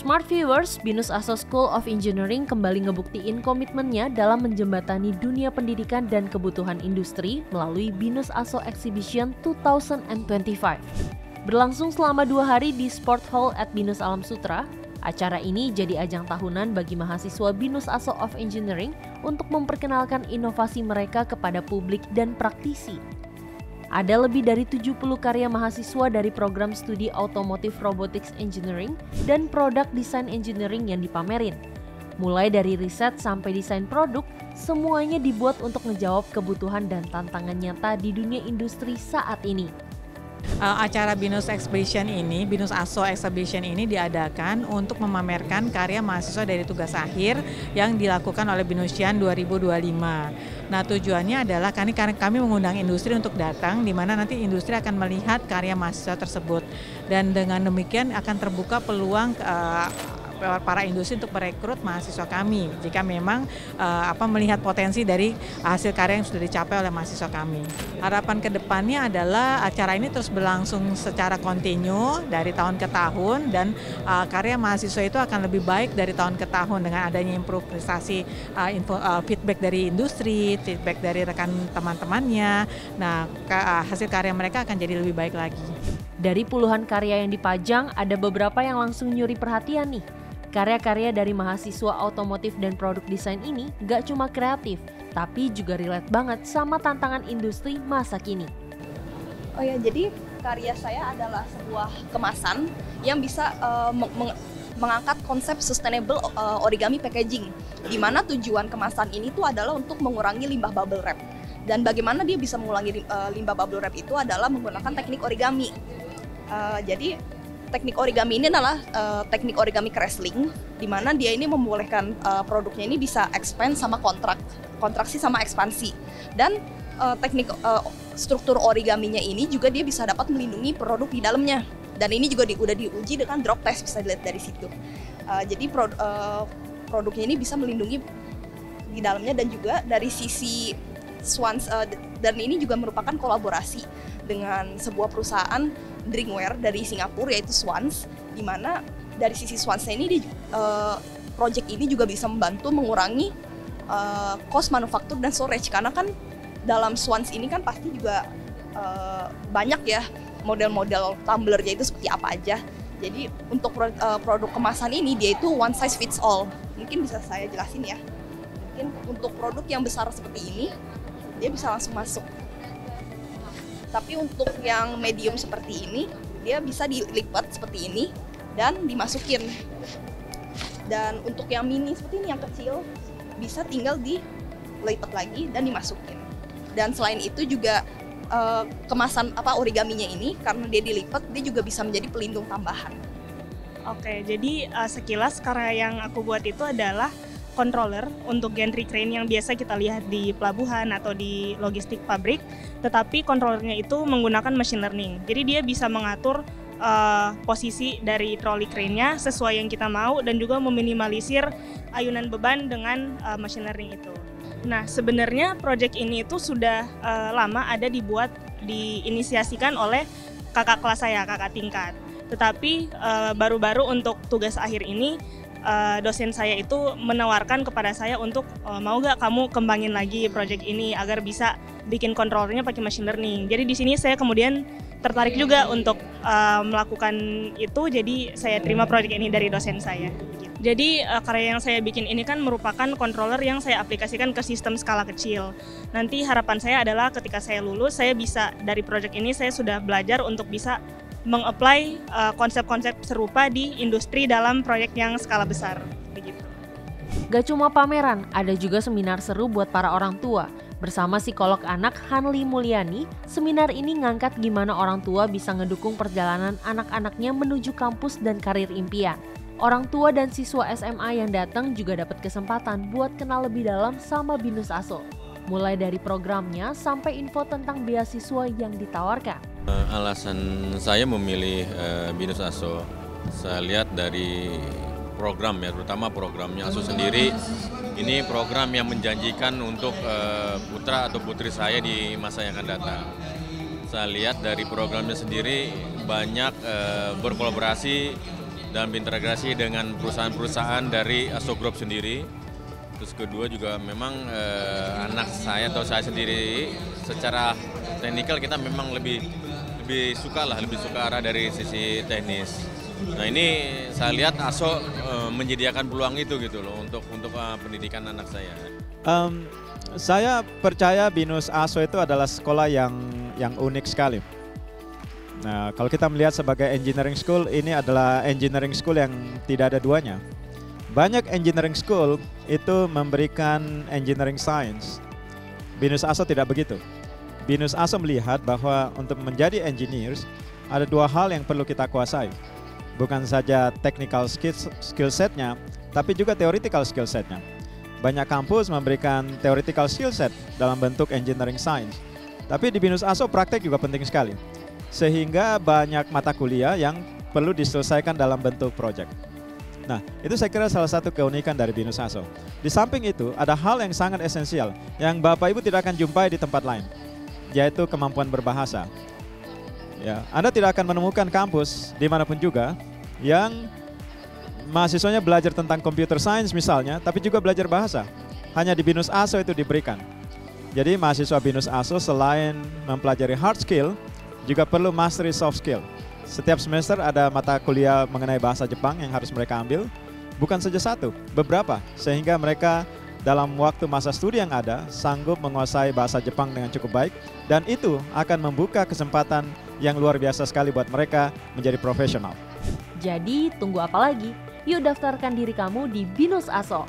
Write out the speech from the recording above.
Smart viewers, Binus Aso School of Engineering kembali ngebuktiin komitmennya dalam menjembatani dunia pendidikan dan kebutuhan industri melalui Binus Aso Exhibition 2025. Berlangsung selama 2 hari di Sport Hall at Binus Alam Sutera, acara ini jadi ajang tahunan bagi mahasiswa Binus Aso of Engineering untuk memperkenalkan inovasi mereka kepada publik dan praktisi. Ada lebih dari 70 karya mahasiswa dari program studi Automotive Robotics Engineering dan Product Design Engineering yang dipamerin. Mulai dari riset sampai desain produk, semuanya dibuat untuk menjawab kebutuhan dan tantangan nyata di dunia industri saat ini. Acara Binus Aso Exhibition ini diadakan untuk memamerkan karya mahasiswa dari tugas akhir yang dilakukan oleh Binusian 2025. Nah, tujuannya adalah kami mengundang industri untuk datang, di mana nanti industri akan melihat karya mahasiswa tersebut, dan dengan demikian akan terbuka peluang para industri untuk merekrut mahasiswa kami jika memang melihat potensi dari hasil karya yang sudah dicapai oleh mahasiswa kami. Harapan kedepannya adalah acara ini terus berlangsung secara kontinu dari tahun ke tahun, dan karya mahasiswa itu akan lebih baik dari tahun ke tahun dengan adanya improvisasi feedback dari industri, feedback dari rekan teman-temannya. Nah, hasil karya mereka akan jadi lebih baik lagi. Dari puluhan karya yang dipajang, ada beberapa yang langsung nyuri perhatian nih. Karya-karya dari mahasiswa otomotif dan produk desain ini gak cuma kreatif, tapi juga relate banget sama tantangan industri masa kini. Oh ya, jadi karya saya adalah sebuah kemasan yang bisa mengangkat konsep sustainable origami packaging, di mana tujuan kemasan ini tuh adalah untuk mengurangi limbah bubble wrap. Dan bagaimana dia bisa mengurangi limbah bubble wrap itu adalah menggunakan teknik origami. Jadi teknik origami ini adalah teknik origami cresting, di mana dia ini membolehkan produknya ini bisa expand sama kontraksi sama ekspansi. Dan teknik struktur origaminya ini juga dia bisa dapat melindungi produk di dalamnya. Dan ini juga udah diuji dengan drop test, bisa dilihat dari situ. Jadi produknya ini bisa melindungi di dalamnya, dan juga dari sisi Swans, dan ini juga merupakan kolaborasi dengan sebuah perusahaan drinkware dari Singapura yaitu Swans, di mana dari sisi Swans ini project ini juga bisa membantu mengurangi cost manufaktur dan storage, karena kan dalam Swans ini kan pasti juga banyak ya model-model tumblernya itu seperti apa aja. Jadi untuk produk kemasan ini dia itu one size fits all. Mungkin bisa saya jelasin ya. Mungkin untuk produk yang besar seperti ini dia bisa langsung masuk. Tapi untuk yang medium seperti ini, dia bisa dilipat seperti ini dan dimasukin. Dan untuk yang mini seperti ini, yang kecil, bisa tinggal dilipat lagi dan dimasukin. Dan selain itu juga kemasan origaminya ini, karena dia dilipat, dia juga bisa menjadi pelindung tambahan. Oke, jadi sekilas karya yang aku buat itu adalah controller untuk gantry crane yang biasa kita lihat di pelabuhan atau di logistik pabrik, tetapi controllernya itu menggunakan machine learning. Jadi dia bisa mengatur posisi dari trolley crane-nya sesuai yang kita mau, dan juga meminimalisir ayunan beban dengan machine learning itu. Nah, sebenarnya project ini itu sudah lama ada diinisiasikan oleh kakak kelas saya, kakak tingkat. Tetapi baru-baru untuk tugas akhir ini, dosen saya itu menawarkan kepada saya untuk mau gak kamu kembangin lagi project ini agar bisa bikin controllernya pakai machine learning. Jadi di sini saya kemudian tertarik juga untuk melakukan itu, jadi saya terima project ini dari dosen saya. Jadi karya yang saya bikin ini kan merupakan controller yang saya aplikasikan ke sistem skala kecil. Nanti harapan saya adalah ketika saya lulus, saya bisa dari project ini saya sudah belajar untuk bisa meng-apply konsep-konsep serupa di industri dalam proyek yang skala besar, begitu. Gak cuma pameran, ada juga seminar seru buat para orang tua. Bersama psikolog anak Hanli Mulyani, seminar ini ngangkat gimana orang tua bisa ngedukung perjalanan anak-anaknya menuju kampus dan karir impian. Orang tua dan siswa SMA yang datang juga dapat kesempatan buat kenal lebih dalam sama Binus Aso. Mulai dari programnya sampai info tentang beasiswa yang ditawarkan. Alasan saya memilih Binus Aso, saya lihat dari program ya, terutama programnya Aso sendiri. Ini program yang menjanjikan untuk putra atau putri saya di masa yang akan datang. Saya lihat dari programnya sendiri banyak berkolaborasi dan berintegrasi dengan perusahaan-perusahaan dari ASO Group sendiri. Terus kedua juga memang anak saya atau saya sendiri secara teknikal kita memang lebih suka arah dari sisi teknis. Nah ini saya lihat ASO menyediakan peluang itu gitu loh untuk pendidikan anak saya. Saya percaya BINUS ASO itu adalah sekolah yang unik sekali. Nah, kalau kita melihat sebagai engineering school, ini adalah engineering school yang tidak ada duanya. Banyak engineering school itu memberikan engineering science. BINUS ASO tidak begitu. BINUS ASO melihat bahwa untuk menjadi engineers ada dua hal yang perlu kita kuasai. Bukan saja technical skill setnya, tapi juga theoretical skill setnya. Banyak kampus memberikan theoretical skill set dalam bentuk engineering science. Tapi di BINUS ASO praktek juga penting sekali. Sehingga banyak mata kuliah yang perlu diselesaikan dalam bentuk project. Nah, itu saya kira salah satu keunikan dari BINUS ASO. Di samping itu, ada hal yang sangat esensial yang Bapak Ibu tidak akan jumpai di tempat lain, yaitu kemampuan berbahasa. Ya, Anda tidak akan menemukan kampus dimanapun juga yang mahasiswanya belajar tentang computer science misalnya, tapi juga belajar bahasa. Hanya di BINUS ASO itu diberikan. Jadi mahasiswa BINUS ASO selain mempelajari hard skill, juga perlu mastery soft skill. Setiap semester ada mata kuliah mengenai bahasa Jepang yang harus mereka ambil. Bukan saja satu, beberapa. Sehingga mereka dalam waktu masa studi yang ada, sanggup menguasai bahasa Jepang dengan cukup baik. Dan itu akan membuka kesempatan yang luar biasa sekali buat mereka menjadi profesional. Jadi tunggu apa lagi? Yuk daftarkan diri kamu di BINUS ASO.